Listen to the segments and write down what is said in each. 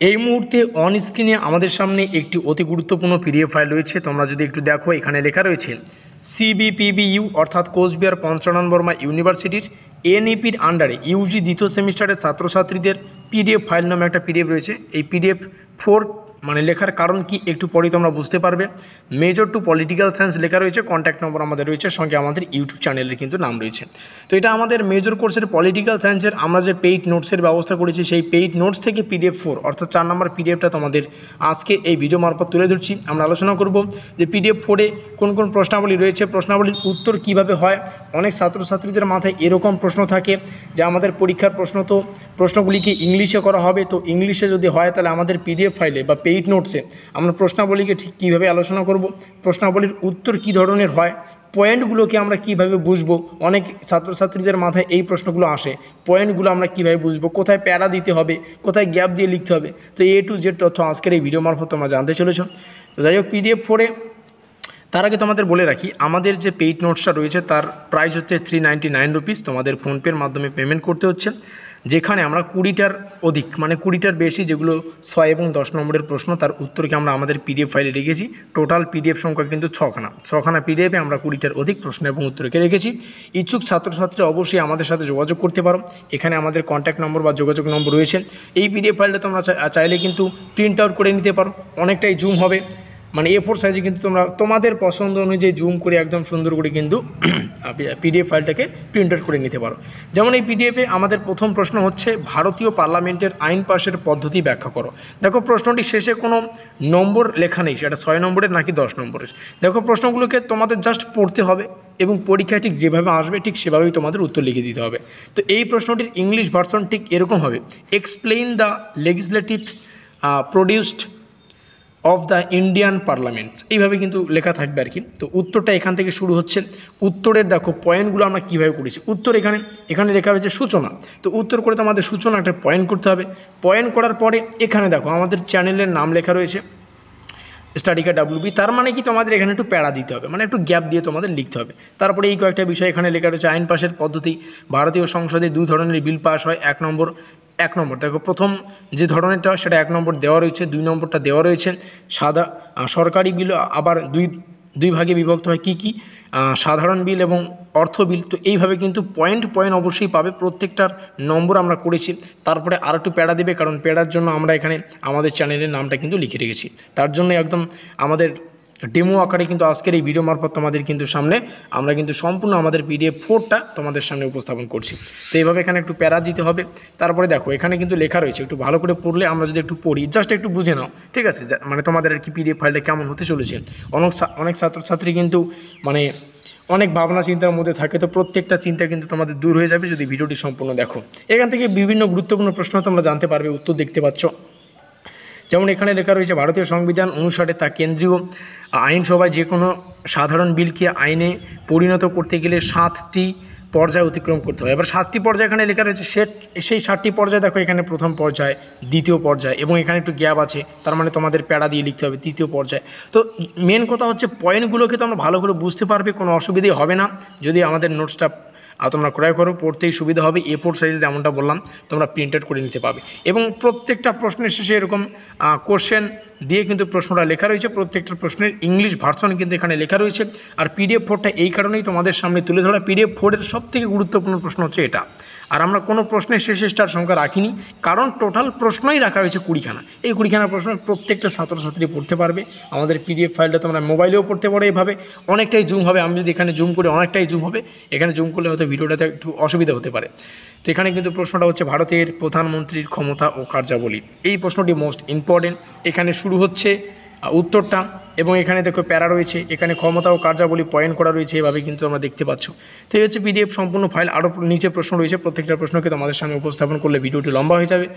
এই মুহূর্তে অন স্ক্রিনে আমাদের সামনে একটি অতি গুরুত্বপূর্ণ পিডিএফ ফাইল রয়েছে। তোমরা যদি একটু দেখো, এখানে লেখা রয়েছে সিবিপিবিইউ অর্থাৎ কোচবিহার পঞ্চানন বর্মা ইউনিভার্সিটির এনইপির আন্ডারে ইউজি দ্বিতীয় সেমিস্টারের ছাত্রছাত্রীদের পিডিএফ ফাইল নামে একটা পিডিএফ রয়েছে। এই পিডিএফ 4 মানে লেখার কারণ কি একটু পরেই তোমরা বুঝতে পারবে। মেজর টু পলিটিক্যাল সায়েন্স লেখা রয়েছে, কন্ট্যাক্ট নম্বর আমাদের রয়েছে, সঙ্গে আমাদের ইউটিউব চ্যানেলের কিন্তু নাম রয়েছে। তো এটা আমাদের মেজর কোর্সের পলিটিক্যাল সায়েন্সের আমরা যে পেইড নোটসের ব্যবস্থা করেছি, সেই পেইড নোটস থেকে পিডিএফ 4 অর্থাৎ 4 নম্বর পিডিএফটা তোমাদের আজকে এই ভিডিও মারফত তুলে ধরছি। আমরা আলোচনা করব যে পিডিএফ 4-এ কোন কোন প্রশ্নাবলী রয়েছে, প্রশ্নাবলীর উত্তর কিভাবে হয়। অনেক ছাত্রছাত্রীদের মাথায় এরকম প্রশ্ন থাকে যে আমাদের পরীক্ষার প্রশ্নগুলিকে ইংলিশে করা হবে, তো ইংলিশে যদি হয় তাহলে আমাদের পিডিএফ ফাইলে বা পেইড নোটসে আমরা প্রশ্নাবলীকে ঠিক কীভাবে আলোচনা করব, প্রশ্নাবলীর উত্তর কী ধরনের হয়, পয়েন্টগুলোকে আমরা কিভাবে বুঝবো। অনেক ছাত্রছাত্রীদের মাথায় এই প্রশ্নগুলো আসে, পয়েন্টগুলো আমরা কিভাবে বুঝবো, কোথায় প্যারা দিতে হবে, কোথায় গ্যাপ দিয়ে লিখতে হবে। তো এ টু জেড তথ্য আজকের এই ভিডিও মারফত তোমরা জানতে চলেছ। তো যাই হোক, পিডিএফ 4-এ তার আগে তোমাদের বলে রাখি, আমাদের যে পেইড নোটসটা রয়েছে তার প্রাইস হচ্ছে 399 রুপিস। তোমাদের ফোনপের মাধ্যমে পেমেন্ট করতে হচ্ছে, যেখানে আমরা 20টার অধিক মানে 20টার বেশি যেগুলো 6 এবং 10 নম্বরের প্রশ্ন, তার উত্তরকে আমরা আমাদের পিডিএফ ফাইলে রেখেছি। টোটাল পিডিএফ সংখ্যা কিন্তু 6খানা পিডিএফে আমরা 20টার অধিক প্রশ্ন এবং উত্তরকে রেখেছি। ইচ্ছুক ছাত্রছাত্রীরা অবশ্যই আমাদের সাথে যোগাযোগ করতে পারো। এখানে আমাদের কন্ট্যাক্ট নম্বর বা যোগাযোগ নম্বর রয়েছে। এই পিডিএফ ফাইলটা তোমরা চাইলে কিন্তু প্রিন্ট আউট করে নিতে পারো, অনেকটাই জুম হবে, মানে A4 সাইজে কিন্তু তোমরা তোমাদের পছন্দ অনুযায়ী জুম করে একদম সুন্দর করে কিন্তু পিডিএফ ফাইলটাকে প্রিন্ট আউট করে নিতে পারো। যেমন এই পিডিএফে আমাদের প্রথম প্রশ্ন হচ্ছে, ভারতীয় পার্লামেন্টের আইন পাশের পদ্ধতি ব্যাখ্যা করো। দেখো প্রশ্নটি শেষে কোনো নম্বর লেখা নেই, সেটা 6 নম্বরের নাকি 10 নম্বরের। দেখো প্রশ্নগুলোকে তোমাদের জাস্ট পড়তে হবে এবং পরীক্ষায় ঠিক যেভাবে আসবে ঠিক সেভাবেই তোমাদের উত্তর লিখে দিতে হবে। তো এই প্রশ্নটির ইংলিশ ভার্সন ঠিক এরকম হবে, explain the legislative produced of the Indian parliament, এইভাবে কিন্তু লেখা থাকবে আর কি। তো উত্তরটা এখান থেকে শুরু হচ্ছে। উত্তরের দেখো পয়েন্টগুলো আমরা কীভাবে করেছি। উত্তর এখানে লেখা রয়েছে সূচনা। তো উত্তর করে তো আমাদের সূচনা একটা পয়েন্ট করতে হবে। পয়েন্ট করার পরে এখানে দেখো আমাদের চ্যানেলের নাম লেখা রয়েছে স্টাডিকা WB, তার মানে কি তোমাদের এখানে একটু প্যারা দিতে হবে, মানে একটু গ্যাপ দিয়ে তোমাদের লিখতে হবে। তারপরে এই কয়েকটা বিষয় এখানে লেখা রয়েছে। আইন পাশের পদ্ধতি, ভারতীয় সংসদে 2 ধরনের বিল পাস হয়। 1 নম্বর দেখো প্রথম যে ধরনেরটা সেটা 1 নম্বর দেওয়া রয়েছে, 2 নম্বরটা দেওয়া রয়েছে। সরকারি বিল আবার দুই ভাগে বিভক্ত হয়, কি সাধারণ বিল এবং অর্থ বিল। তো এইভাবে কিন্তু পয়েন্ট অবশ্যই পাবে, প্রত্যেকটার নম্বর আমরা করেছি। তারপরে আর একটু প্যারা দেবে, কারণ প্যারার জন্য আমরা এখানে আমাদের চ্যানেলের নামটা কিন্তু লিখে রেখেছি। তার জন্য একদম আমাদের ডেমো আকারে কিন্তু আজকের এই ভিডিও মারফত তোমাদের কিন্তু সামনে আমরা কিন্তু সম্পূর্ণ আমাদের পিডিএফ 4টা তোমাদের সামনে উপস্থাপন করছি। তো এইভাবে এখানে একটু প্যারা দিতে হবে। তারপরে দেখো এখানে কিন্তু লেখা রয়েছে, একটু ভালো করে পড়লে, আমরা যদি একটু পড়ি, জাস্ট একটু বুঝে নাও, ঠিক আছে, মানে তোমাদের আর কি পিডিএফ ফাইলটা কেমন হতে চলেছে। অনেক ছাত্রছাত্রী কিন্তু মানে অনেক ভাবনা চিন্তার মধ্যে থাকে, তো প্রত্যেকটা চিন্তা কিন্তু তোমাদের দূর হয়ে যাবে যদি ভিডিওটি সম্পূর্ণ দেখো। এখান থেকে বিভিন্ন গুরুত্বপূর্ণ প্রশ্ন তোমরা জানতে পারবে, উত্তর দেখতে পাচ্ছ। যেমন এখানে লেখা রয়েছে, ভারতীয় সংবিধান অনুসারে তা কেন্দ্রীয় আইনসভায় যে কোনো সাধারণ বিলকে আইনে পরিণত করতে গেলে 7টি পর্যায় অতিক্রম করতে হয়। এবার 7টি পর্যায় এখানে লেখা রয়েছে, সেই 7টি পর্যায় দেখো এখানে প্রথম পর্যায়, দ্বিতীয় পর্যায়, এবং এখানে একটু গ্যাপ আছে, তার মানে তোমাদের প্যারা দিয়ে লিখতে হবে তৃতীয় পর্যায়। তো মেন কথা হচ্ছে পয়েন্টগুলোকে তোমরা ভালো করে বুঝতে পারবে, কোনো অসুবিধাই হবে না যদি আমাদের নোটসটা তোমরা ক্রয় করো, পড়তেই সুবিধা হবে। A4 সাইজে যেমনটা বললাম তোমরা প্রিন্ট আউট করে নিতে পারবে, এবং প্রত্যেকটা প্রশ্নের শেষে এরকম কোশ্চেন দিয়ে কিন্তু প্রশ্নটা লেখা রয়েছে। প্রত্যেকটা প্রশ্নের ইংলিশ ভার্সন কিন্তু এখানে লেখা রয়েছে। আর পিডিএফ 4টা এই কারণেই তোমাদের সামনে তুলে ধরা, পিডিএফ 4-এর সবথেকে গুরুত্বপূর্ণ প্রশ্ন হচ্ছে এটা। আর আমরা কোনো প্রশ্নের শেষে স্টার সংখ্যা রাখিনি, কারণ টোটাল প্রশ্নই রাখা হয়েছে 20খানা। এই 20খানা প্রশ্ন প্রত্যেকটা ছাত্রছাত্রী পড়তে পারবে। আমাদের পিডিএফ ফাইলটা তোমরা মোবাইলেও পড়তে পারো, এভাবে অনেকটাই জুম হবে। আমি যদি এখানে জুম করি অনেকটাই জুম হবে, এখানে জুম করলে হয়তো ভিডিওটাতে একটু অসুবিধা হতে পারে। তো এখানে কিন্তু প্রশ্নটা হচ্ছে ভারতের প্রধানমন্ত্রীর ক্ষমতা ও কার্যাবলী, এই প্রশ্নটি মোস্ট ইম্পর্টেন্ট। এখানে শুরু হচ্ছে উত্তরটা, এবং এখানে দেখো প্যারা রয়েছে, এখানে ক্ষমতা ও কার্যাবলী পয়েন্ট করা রয়েছে, এভাবে কিন্তু আমরা দেখতে পাচ্ছ। তো এই হচ্ছে পিডিএফ সম্পূর্ণ ফাইল। আরও নিচে প্রশ্ন রয়েছে, প্রত্যেকটা প্রশ্নকে তোমাদের সামনে উপস্থাপন করলে ভিডিওটি লম্বা হয়ে যাবে।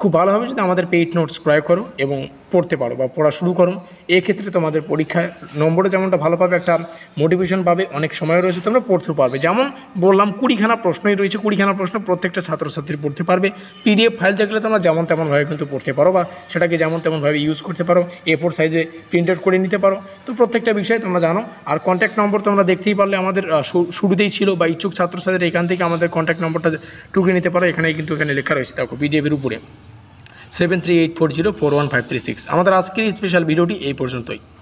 খুব ভালো হবে যদি আমাদের পেইড নোটস ক্রয় করো এবং পড়তে পারো বা পড়া শুরু করো। এক্ষেত্রে তোমাদের পরীক্ষায় নম্বরে যেমনটা ভালো পাবে, একটা মোটিভেশন পাবে, অনেক সময় রয়েছে তোমরা পড়তেও পারবে। যেমন বললাম 20খানা প্রশ্নই রয়েছে, 20খানা প্রশ্ন প্রত্যেকটা ছাত্রছাত্রী পড়তে পারবে। পিডিএফ ফাইল থাকলে তোমরা যেমন তেমনভাবে কিন্তু পড়তে পারো, বা সেটাকে যেমন তেমনভাবে ইউজ করতে পারো, A4 সাইজে প্রিন্ট আউট করে নিতে পারো। তো প্রত্যেকটা বিষয় তোমরা জানো। আর কন্ট্যাক্ট নম্বর তোমরা দেখতেই পারলে আমাদের শুরুতেই ছিল, বা ইচ্ছুক ছাত্রছাত্রীরা এখান থেকে আমাদের কন্ট্যাক্ট নম্বরটা টুকে নিতে পারো। এখানে কিন্তু লেখা রয়েছে দেখো পিডিএফের উপরে। 7384041536। আমাদের আজকের স্পেশাল ভিডিওটি এই পর্যন্তই।